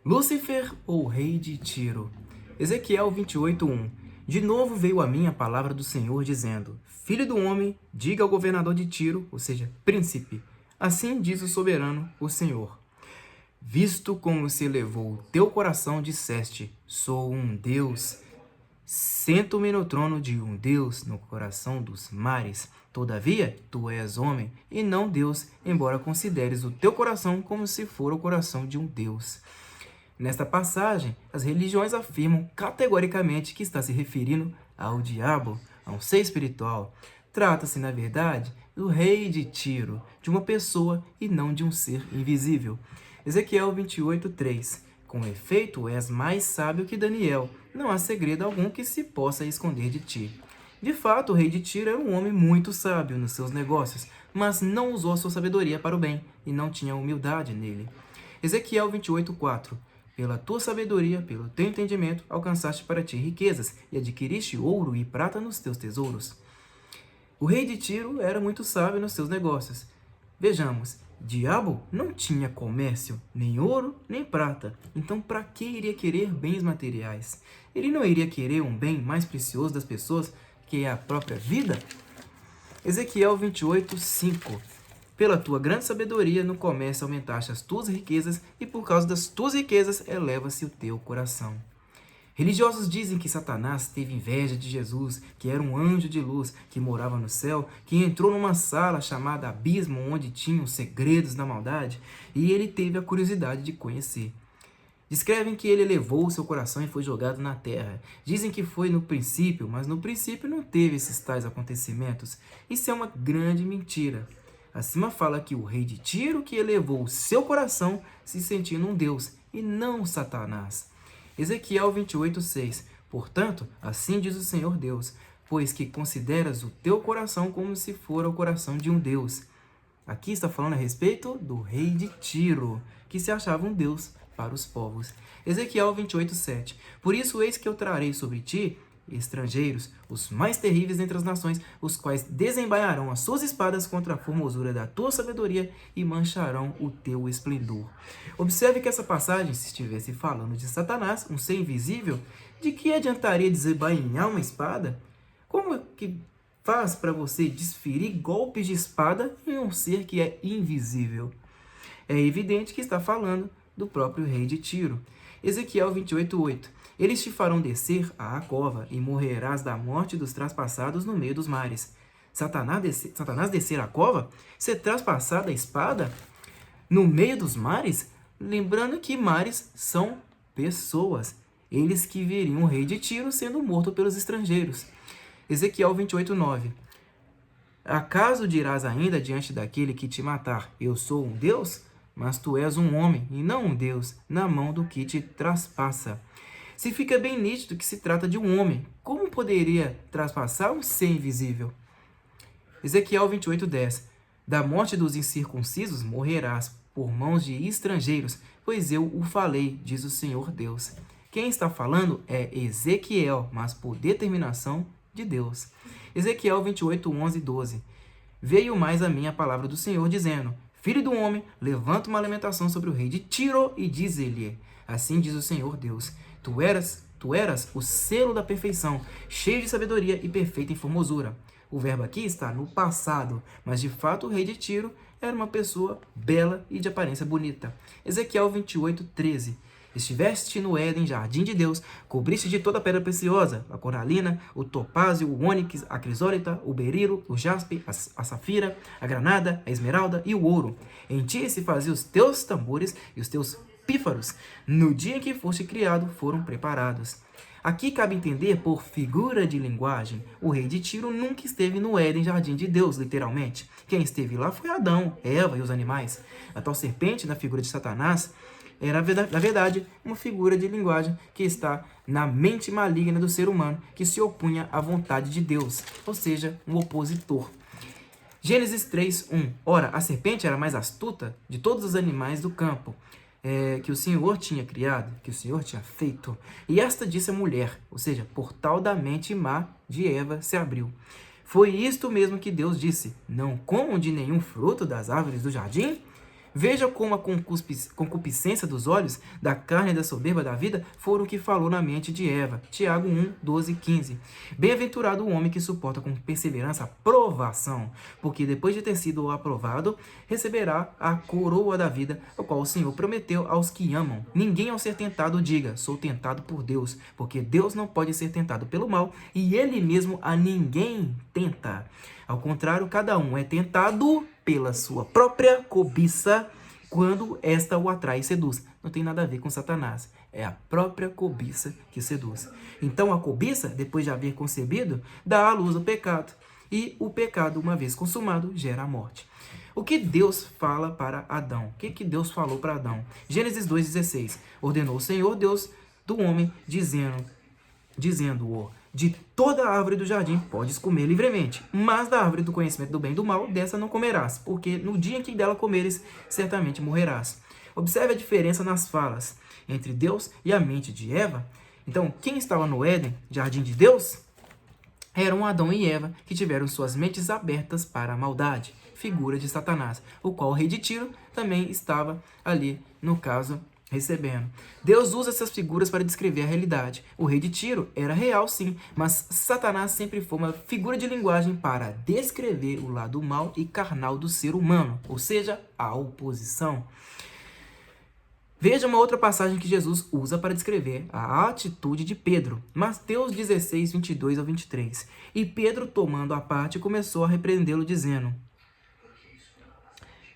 Lúcifer ou rei de Tiro? Ezequiel 28:1. De novo veio a mim a palavra do Senhor, dizendo: Filho do homem, diga ao governador de Tiro, ou seja, príncipe, assim diz o soberano, o Senhor. Visto como se elevou o teu coração, disseste: Sou um Deus. Sento-me no trono de um Deus no coração dos mares. Todavia, tu és homem e não Deus, embora consideres o teu coração como se for o coração de um Deus. Nesta passagem, as religiões afirmam categoricamente que está se referindo ao diabo, a um ser espiritual. Trata-se, na verdade, do rei de Tiro, de uma pessoa e não de um ser invisível. Ezequiel 28:3. Com efeito, és mais sábio que Daniel. Não há segredo algum que se possa esconder de ti. De fato, o rei de Tiro era um homem muito sábio nos seus negócios, mas não usou sua sabedoria para o bem e não tinha humildade nele. Ezequiel 28:4. Pela tua sabedoria, pelo teu entendimento, alcançaste para ti riquezas e adquiriste ouro e prata nos teus tesouros. O rei de Tiro era muito sábio nos seus negócios. Vejamos, diabo não tinha comércio, nem ouro, nem prata. Então, para que iria querer bens materiais? Ele não iria querer um bem mais precioso das pessoas, que é a própria vida? Ezequiel 28:5. Pela tua grande sabedoria no comércio aumentaste as tuas riquezas, e por causa das tuas riquezas eleva-se o teu coração. Religiosos dizem que Satanás teve inveja de Jesus, que era um anjo de luz, que morava no céu, que entrou numa sala chamada abismo, onde tinham segredos da maldade, e ele teve a curiosidade de conhecer. Descrevem que ele elevou o seu coração e foi jogado na terra. Dizem que foi no princípio, mas no princípio não teve esses tais acontecimentos. Isso é uma grande mentira. Acima fala que o rei de Tiro que elevou o seu coração se sentindo um Deus, e não Satanás. Ezequiel 28:6. Portanto, assim diz o Senhor Deus, pois que consideras o teu coração como se fora o coração de um Deus. Aqui está falando a respeito do rei de Tiro, que se achava um Deus para os povos. Ezequiel 28:7. Por isso eis que eu trarei sobre ti estrangeiros, os mais terríveis entre as nações, os quais desembainharão as suas espadas contra a formosura da tua sabedoria e mancharão o teu esplendor. Observe que essa passagem, se estivesse falando de Satanás, um ser invisível, de que adiantaria desembainhar uma espada? Como é que faz para você desferir golpes de espada em um ser que é invisível? É evidente que está falando do próprio rei de Tiro. Ezequiel 28:8. Eles te farão descer à cova e morrerás da morte dos traspassados no meio dos mares. Satanás descer à cova? Ser traspassado a espada no meio dos mares? Lembrando que mares são pessoas. Eles que veriam o rei de Tiro sendo morto pelos estrangeiros. Ezequiel 28:9. Acaso dirás ainda diante daquele que te matar, eu sou um Deus? Mas tu és um homem, e não um Deus, na mão do que te traspassa. Se fica bem nítido que se trata de um homem, como poderia traspassar um ser invisível? Ezequiel 28:10. Da morte dos incircuncisos morrerás por mãos de estrangeiros, pois eu o falei, diz o Senhor Deus. Quem está falando é Ezequiel, mas por determinação de Deus. Ezequiel 28:11-12. Veio mais a mim a palavra do Senhor, dizendo: Filho do homem, levanta uma lamentação sobre o rei de Tiro e diz-lhe: Assim diz o Senhor Deus, tu eras o selo da perfeição, cheio de sabedoria e perfeito em formosura. O verbo aqui está no passado, mas de fato o rei de Tiro era uma pessoa bela e de aparência bonita. Ezequiel 28:13. Estiveste no Éden, jardim de Deus, cobriste de toda pedra preciosa, a coralina, o topázio, o ônix, a crisólita, o berilo, o jaspe, a safira, a granada, a esmeralda e o ouro. Em ti se faziam os teus tambores e os teus pífaros. No dia em que foste criado, foram preparados. Aqui cabe entender por figura de linguagem, o rei de Tiro nunca esteve no Éden, jardim de Deus, literalmente. Quem esteve lá foi Adão, Eva e os animais. A tal serpente, na figura de Satanás, era, na verdade, uma figura de linguagem que está na mente maligna do ser humano, que se opunha à vontade de Deus, ou seja, um opositor. Gênesis 3:1. Ora, a serpente era a mais astuta de todos os animais do campo, que o Senhor tinha criado, que o Senhor tinha feito. E esta disse a mulher, ou seja, portal da mente má de Eva se abriu. Foi isto mesmo que Deus disse: não comam de nenhum fruto das árvores do jardim? Veja como a concupiscência dos olhos, da carne e da soberba da vida foram o que falou na mente de Eva. Tiago 1, 12 e 15. Bem-aventurado o homem que suporta com perseverança a provação, porque depois de ter sido aprovado, receberá a coroa da vida, a qual o Senhor prometeu aos que amam. Ninguém ao ser tentado diga, sou tentado por Deus, porque Deus não pode ser tentado pelo mal, e ele mesmo a ninguém tenta. Ao contrário, cada um é tentado pela sua própria cobiça, quando esta o atrai e seduz. Não tem nada a ver com Satanás. É a própria cobiça que seduz. Então, a cobiça, depois de haver concebido, dá à luz o pecado. E o pecado, uma vez consumado, gera a morte. O que Deus fala para Adão? O que Deus falou para Adão? Gênesis 2,16. Ordenou o Senhor Deus do homem, dizendo-o, de toda a árvore do jardim podes comer livremente, mas da árvore do conhecimento do bem e do mal, dessa não comerás, porque no dia em que dela comeres, certamente morrerás. Observe a diferença nas falas entre Deus e a mente de Eva. Então, quem estava no Éden, jardim de Deus, eram Adão e Eva, que tiveram suas mentes abertas para a maldade, figura de Satanás, o qual o rei de Tiro também estava ali, no caso, recebendo. Deus usa essas figuras para descrever a realidade. O rei de Tiro era real, sim, mas Satanás sempre foi uma figura de linguagem para descrever o lado mal e carnal do ser humano, ou seja, a oposição. Veja uma outra passagem que Jesus usa para descrever a atitude de Pedro. Mateus 16, 22 ao 23. E Pedro, tomando a parte, começou a repreendê-lo, dizendo: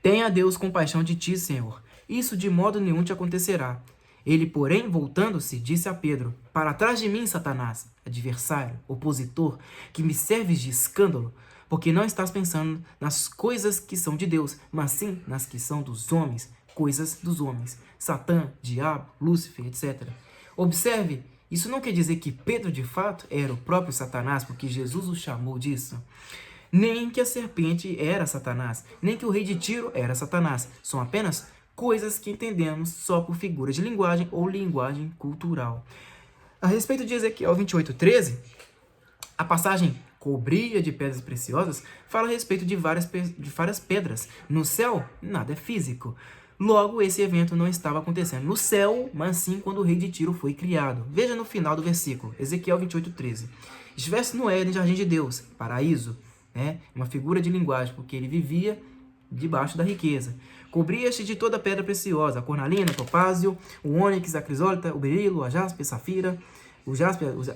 Tenha Deus compaixão de ti, Senhor. Isso de modo nenhum te acontecerá. Ele, porém, voltando-se, disse a Pedro: Para trás de mim, Satanás, adversário, opositor, que me serves de escândalo, porque não estás pensando nas coisas que são de Deus, mas sim nas que são dos homens, coisas dos homens. Satã, diabo, Lúcifer, etc. Observe, isso não quer dizer que Pedro, de fato, era o próprio Satanás, porque Jesus o chamou disso. Nem que a serpente era Satanás, nem que o rei de Tiro era Satanás. São apenas coisas que entendemos só por figuras de linguagem ou linguagem cultural. A respeito de Ezequiel 28:13, a passagem cobria de pedras preciosas fala a respeito de várias pedras. No céu, nada é físico. Logo, esse evento não estava acontecendo no céu, mas sim quando o rei de Tiro foi criado. Veja no final do versículo, Ezequiel 28:13. Estivesse no Éden, jardim de Deus, paraíso, uma figura de linguagem, porque ele vivia debaixo da riqueza. Cobria-se de toda pedra preciosa, a cornalina, o topázio, o ônix, a crisólita, o berilo, a jaspe, a safira,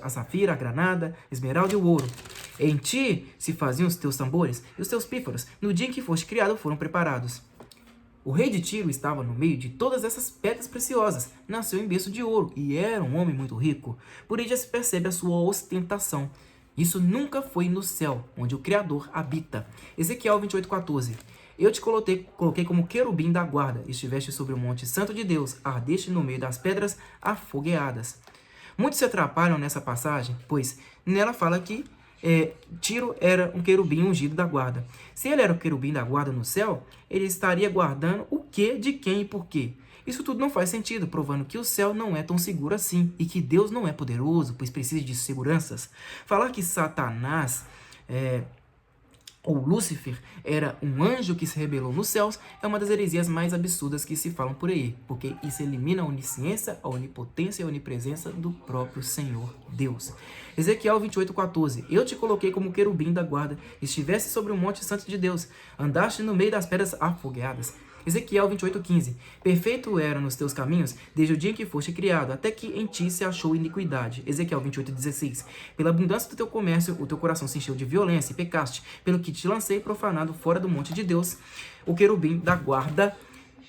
a safira, a granada, a esmeralda e o ouro. Em ti se faziam os teus tambores e os teus pífaros. No dia em que foste criado, foram preparados. O rei de Tiro estava no meio de todas essas pedras preciosas. Nasceu em berço de ouro e era um homem muito rico. Por aí já se percebe a sua ostentação. Isso nunca foi no céu, onde o Criador habita. Ezequiel 28:14. Eu te coloquei como querubim da guarda, estiveste sobre o monte santo de Deus, ardeste no meio das pedras afogueadas. Muitos se atrapalham nessa passagem, pois nela fala que Tiro era um querubim ungido da guarda. Se ele era o querubim da guarda no céu, ele estaria guardando o que, de quem e por quê? Isso tudo não faz sentido, provando que o céu não é tão seguro assim e que Deus não é poderoso, pois precisa de seguranças. Falar que Satanás ou Lúcifer era um anjo que se rebelou nos céus é uma das heresias mais absurdas que se falam por aí, porque isso elimina a onisciência, a onipotência e a onipresença do próprio Senhor Deus. Ezequiel 28:14. Eu te coloquei como querubim da guarda, estivesse sobre o monte santo de Deus, andaste no meio das pedras afogueadas. Ezequiel 28:15. Perfeito era nos teus caminhos, desde o dia em que foste criado, até que em ti se achou iniquidade. Ezequiel 28:16. Pela abundância do teu comércio, o teu coração se encheu de violência e pecaste, pelo que te lancei profanado fora do monte de Deus. O querubim da guarda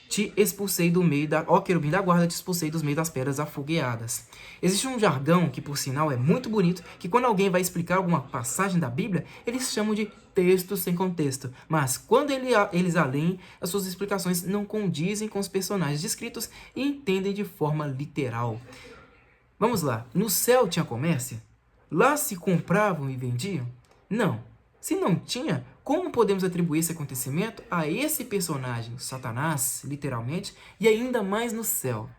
te expulsei do meio querubim da guarda, te expulsei dos meios das pedras afogueadas. Existe um jargão que, por sinal, é muito bonito, que quando alguém vai explicar alguma passagem da Bíblia, eles chamam de texto sem contexto. Mas quando eles além, as suas explicações não condizem com os personagens descritos e entendem de forma literal. Vamos lá. No céu tinha comércio? Lá se compravam e vendiam? Não. Se não tinha, como podemos atribuir esse acontecimento a esse personagem, Satanás, literalmente, e ainda mais no céu?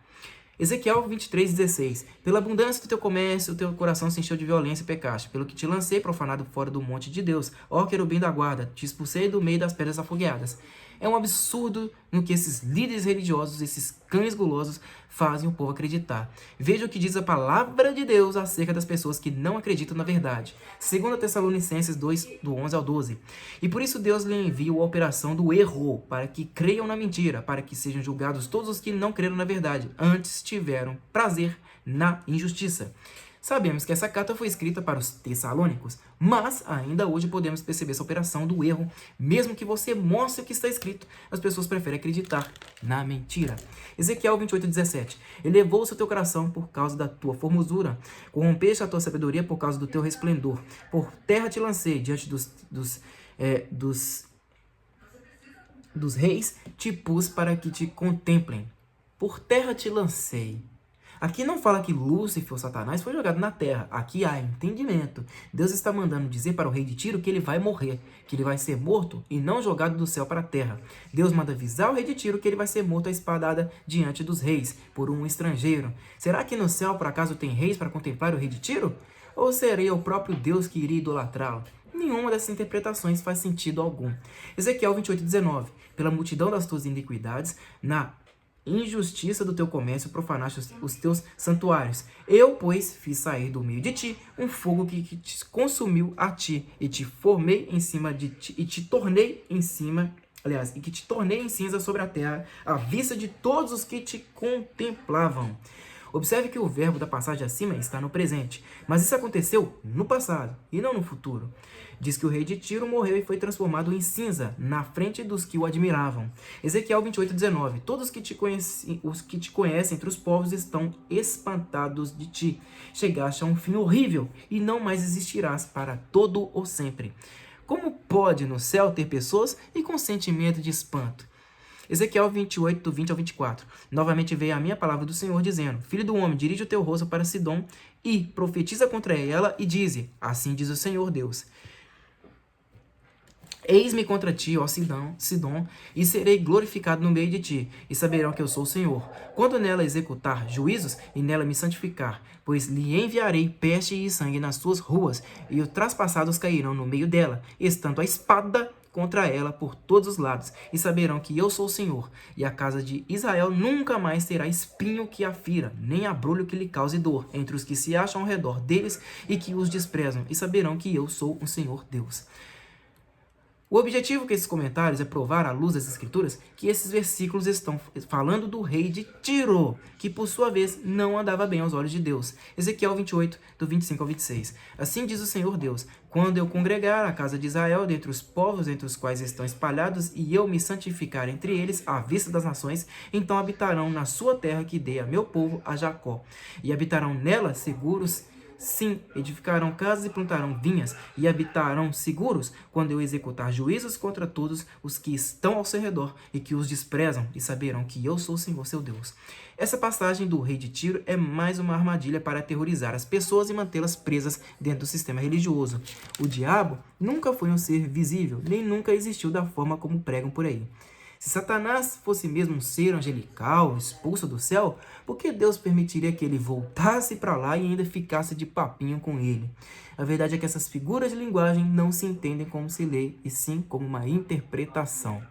Ezequiel 23:16. Pela abundância do teu comércio, o teu coração se encheu de violência e pecaste, pelo que te lancei profanado fora do monte de Deus. Ó querubim da guarda, te expulsei do meio das pedras afogueadas. É um absurdo no que esses líderes religiosos, esses cães gulosos, fazem o povo acreditar. Veja o que diz a palavra de Deus acerca das pessoas que não acreditam na verdade. 2 Tessalonicenses 2, do 11 ao 12. E por isso Deus lhe enviou a operação do erro, para que creiam na mentira, para que sejam julgados todos os que não creram na verdade, antes tiveram prazer na injustiça. Sabemos que essa carta foi escrita para os tessalônicos, mas ainda hoje podemos perceber essa operação do erro. Mesmo que você mostre o que está escrito, as pessoas preferem acreditar na mentira. Ezequiel 28:17. Elevou-se o teu coração por causa da tua formosura, corrompeste a tua sabedoria por causa do teu resplendor. Por terra te lancei diante dos reis, te pus para que te contemplem. Por terra te lancei. Aqui não fala que Lúcifer ou Satanás foi jogado na terra. Aqui há entendimento. Deus está mandando dizer para o rei de Tiro que ele vai morrer, que ele vai ser morto e não jogado do céu para a terra. Deus manda avisar o rei de Tiro que ele vai ser morto à espadada diante dos reis, por um estrangeiro. Será que no céu, por acaso, tem reis para contemplar o rei de Tiro? Ou seria o próprio Deus que iria idolatrá-lo? Nenhuma dessas interpretações faz sentido algum. Ezequiel 28:19. Pela multidão das tuas iniquidades, na injustiça do teu comércio, profanaste os teus santuários. Eu, pois, fiz sair do meio de ti um fogo que te consumiu a ti, e te formei em cima de ti, e te tornei em cima, e que te tornei em cinza sobre a terra, à vista de todos os que te contemplavam. Observe que o verbo da passagem acima está no presente, mas isso aconteceu no passado e não no futuro. Diz que o rei de Tiro morreu e foi transformado em cinza na frente dos que o admiravam. Ezequiel 28:19. Todos os que te conhecem entre os povos estão espantados de ti. Chegaste a um fim horrível e não mais existirás para todo ou sempre. Como pode no céu ter pessoas e com sentimento de espanto? Ezequiel 28, do 20 ao 24. Novamente veio a minha palavra do Senhor, dizendo: Filho do homem, dirige o teu rosto para Sidom e profetiza contra ela e dize: Assim diz o Senhor Deus. Eis-me contra ti, ó Sidom, e serei glorificado no meio de ti, e saberão que eu sou o Senhor. Quando nela executar juízos, e nela me santificar, pois lhe enviarei peste e sangue nas suas ruas, e os traspassados cairão no meio dela, estando a espada contra ela por todos os lados, e saberão que eu sou o Senhor, e a casa de Israel nunca mais terá espinho que a fira, nem abrolho que lhe cause dor, entre os que se acham ao redor deles e que os desprezam, e saberão que eu sou o Senhor Deus. O objetivo com esses comentários é provar, à luz das Escrituras, que esses versículos estão falando do rei de Tiro, que por sua vez não andava bem aos olhos de Deus. Ezequiel 28, do 25 ao 26. Assim diz o Senhor Deus: Quando eu congregar a casa de Israel dentre os povos entre os quais estão espalhados, e eu me santificar entre eles à vista das nações, então habitarão na sua terra que dei a meu povo, a Jacó. E habitarão nela seguros. Sim, edificarão casas e plantarão vinhas, e habitarão seguros quando eu executar juízos contra todos os que estão ao seu redor e que os desprezam, e saberão que eu sou o Senhor seu Deus. Essa passagem do rei de Tiro é mais uma armadilha para aterrorizar as pessoas e mantê-las presas dentro do sistema religioso. O diabo nunca foi um ser visível, nem nunca existiu da forma como pregam por aí. Se Satanás fosse mesmo um ser angelical, expulso do céu, por que Deus permitiria que ele voltasse para lá e ainda ficasse de papinho com ele? A verdade é que essas figuras de linguagem não se entendem como se lê, e sim como uma interpretação.